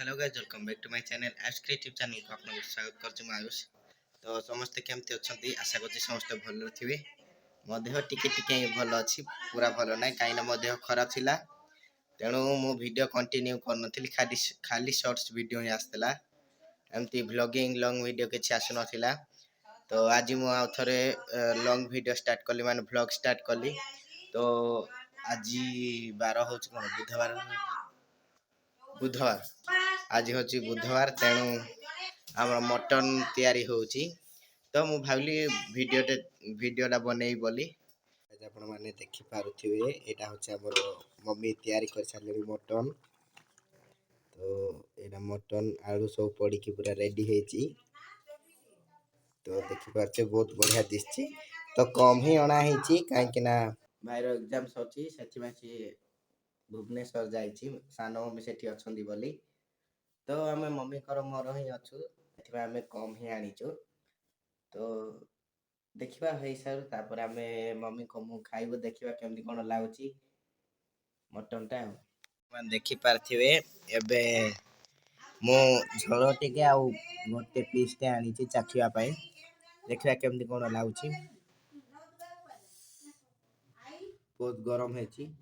Hello guys, welcome back to my channel Ayush creative channel को आपको स्वागत करछु मैं आयुष। तो समस्त केमती अछंती आशा करछि समस्त भलो थिबे। मो देह टिके टिके भलो अछि, पूरा भलो नै काइना मो देह खराब थिला। तेणु मो वीडियो कंटिन्यू कर नथिली, खाली शॉर्ट्स वीडियो ही आस्तला। एमती व्लॉगिंग लॉन्ग वीडियो के आसु नथिला। तो आज मो आ थरे लॉन्ग वीडियो स्टार्ट कली, माने व्लॉग स्टार्ट कली। तो आज 12 होछ कोन बुधवार आज होची बुधवार, तेणु आम मटन तैयारी होची। तो मु भावली वीडियोटा बनेई बोली। आपण माने देखि पारुथिबे, एटा होची हमर मम्मी तैयारी कर सारले मटन। तो एटा मटन आलू सब पड़ी की पूरा रेडी हेची। तो देखि पारछे बहुत बढ़िया दिसची। तो कम ही अणा हेची काहे कि ना भाईरो एग्जाम सची, सेठी माची भुवनेश्वर जाइची, सानो मम्मी सेठी अछंदी बोली। तो आमे मम्मी कर मोर ही अछु, एथि आमे कम ही आनिचु। तो देखिबा हेई सारू तापर आमे मम्मी को मु खाइबो, देखिबा केमदी कोन लागुची मटन टा। मान देखि पारथिबे एबे मु झोଳ टिके आउ गोटे पीस टे आनिची चाखिबा पई, देखिबा केमदी कोन लागुची। बहुत गरम हेची।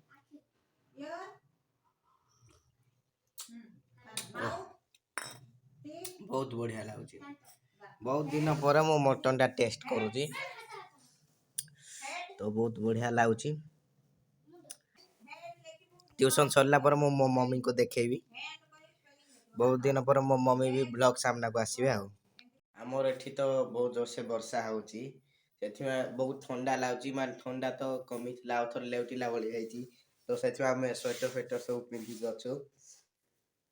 बहुत बढ़िया लागुची। बहुत दिन पर मु मटन टा टेस्ट करूची, तो बहुत बढ़िया लागुची। ट्यूशन सरला पर मो मम्मी को देखेबी। बहुत दिन पर मो मम्मी भी ब्लॉग सामना को आसीबे। आ हमर एठी तो बहुत जोर से वर्षा होची, सेथि में बहुत ठंडा लागुची। मान ठंडा तो कमितला आ थोर लेउटिला बळी जाईची। तो सेथि में हम स्वेटर फेटर सब पिंधि गछु।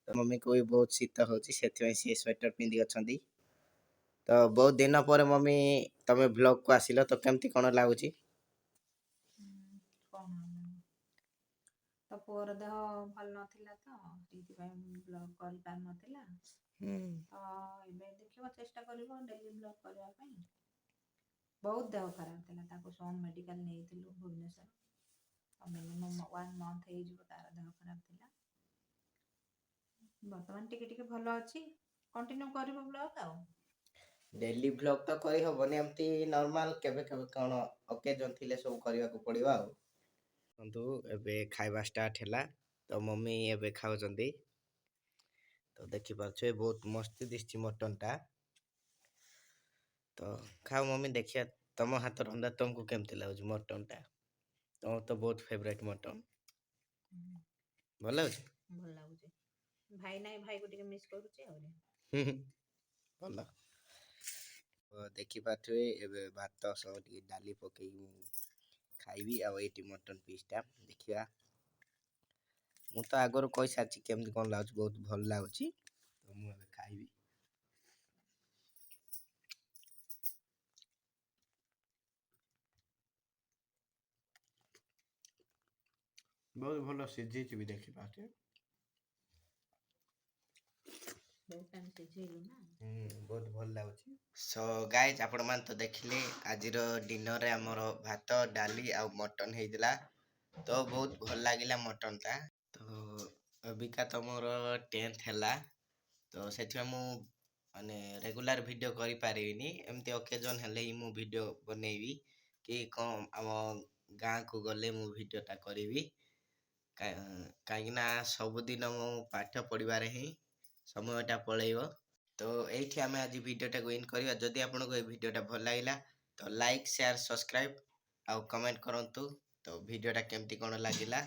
तो मम्मी को भी बहुत शीत होची, सेथि में सी स्वेटर पिंधि अछंदी। तो बहुत दिन पर मम्मी तमे ब्लॉग को आसिलो, तो केमती कोन लागुची? तो पुअर देह भल नथिला, तो सेति पय ब्लॉग कर पार नथिला। तो एबे देखिबो चेष्टा करिवो डेली ब्लॉग करबा पय। बहुत देह खराब थिला, ताको सोम मेडिकल नेइथिलु भुवनेश्वर। मिनिमम 1 मंथ हे जिवो तार देह खराब थिला। वर्तमान टिके भलो अछि, कंटिन्यू करिवो ब्लॉग आ। डेली ब्लॉग तो करी हबनी, एमती नॉर्मल केबे केबे कोन ओकेजन थिले सब करिवा को पड़िबा। बंधु एबे खाइबा स्टार्ट हैला। तो मम्मी एबे खाउचंदी। तो देखि पाछे बहुत मस्त दिसची मटन टा। तो खाओ मम्मी, देखिया तम हाथ रंदा तुमको केमती लागुची मटन टा? तो बहुत फेवरेट मटन भल अछि। भल लागुची। भाई नाही, भाई को टिके मिस करूची आ। भल देखि पाथुए एबे भात सह टिके डाली पकेई खाइबी। आ एटी मटन पीस टा देखिया। मु तो आगर कहि सारची केमती कोन लागुची, बहुत भल लागुची। तो मु एबे खाइबी। बहुत भलो सिझीची भी देखि पाथे। बहुत टाइम सिझेइलु ना। बहुत भल लागुची। सो गाइज, आपण मान तो देखिले आजिर डिनर रे हमर भात डाली आ मटन हेइदिला। तो बहुत भल लागिला मटन टा। तो अबिका तो मोर 10th हैला। तो सेथि मु माने रेगुलर वीडियो करि पारिबिनी, एमती ओकेजन हेले ही मु वीडियो बनेइबी कि कम हम गाँ को गले मु वीडियो टा करिवि। काइना सब दिन मु पाठ पढिबारे ही समयटा पळेइबो। तो एठी आमे आज वीडियोटा को इन करिवा। जदि आपनको ए वीडियोटा भल लागिला तो लाइक शेयर सब्सक्राइब आ कमेंट करंतु। तो वीडियोटा केमती कोन लागिला।